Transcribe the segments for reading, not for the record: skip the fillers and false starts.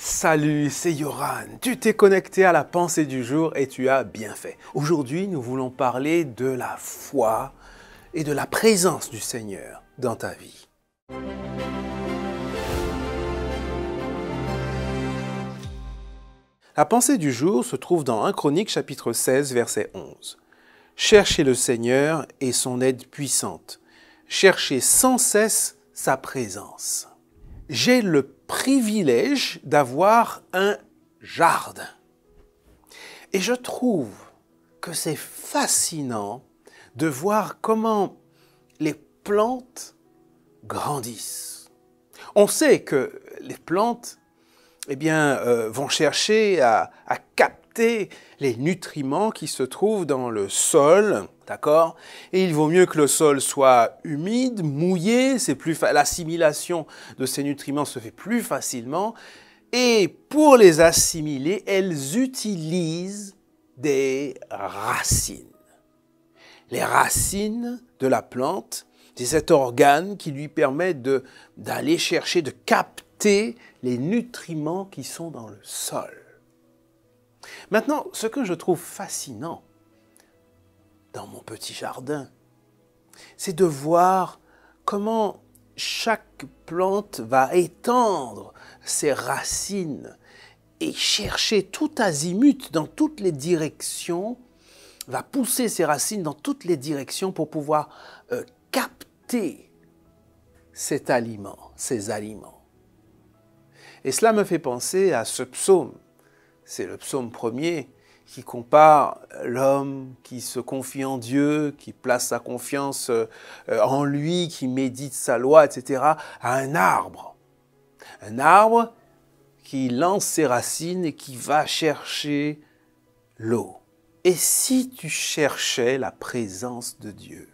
Salut, c'est Yoran. Tu t'es connecté à la pensée du jour et tu as bien fait. Aujourd'hui, nous voulons parler de la foi et de la présence du Seigneur dans ta vie. La pensée du jour se trouve dans 1 Chronique chapitre 16 verset 11. Cherchez le Seigneur et son aide puissante. Cherchez sans cesse sa présence. J'ai le privilège d'avoir un jardin. Et je trouve que c'est fascinant de voir comment les plantes grandissent. On sait que les plantes vont chercher à capter les nutriments qui se trouvent dans le sol, d'accord? Et il vaut mieux que le sol soit humide, mouillé, l'assimilation de ces nutriments se fait plus facilement. Et pour les assimiler, elles utilisent des racines. Les racines de la plante, c'est cet organe qui lui permet d'aller chercher, de capter les nutriments qui sont dans le sol. Maintenant, ce que je trouve fascinant dans mon petit jardin, c'est de voir comment chaque plante va étendre ses racines et chercher tout azimut dans toutes les directions, va pousser ses racines dans toutes les directions pour pouvoir capter cet aliment, ces aliments. Et cela me fait penser à ce psaume. C'est le psaume 1er qui compare l'homme qui se confie en Dieu, qui place sa confiance en lui, qui médite sa loi, etc., à un arbre. Un arbre qui lance ses racines et qui va chercher l'eau. Et si tu cherchais la présence de Dieu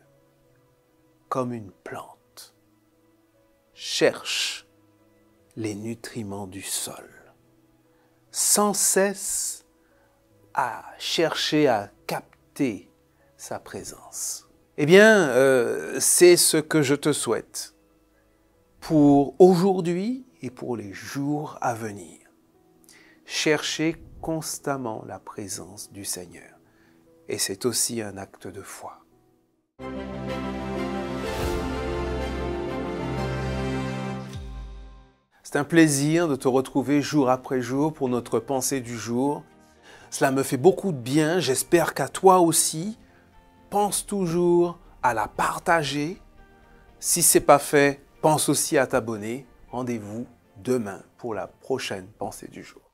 comme une plante, cherche les nutriments du sol, sans cesse à chercher à capter sa présence. Eh bien, c'est ce que je te souhaite pour aujourd'hui et pour les jours à venir. Chercher constamment la présence du Seigneur. Et c'est aussi un acte de foi. C'est un plaisir de te retrouver jour après jour pour notre pensée du jour. Cela me fait beaucoup de bien, j'espère qu'à toi aussi. Pense toujours à la partager. Si ce n'est pas fait, pense aussi à t'abonner. Rendez-vous demain pour la prochaine pensée du jour.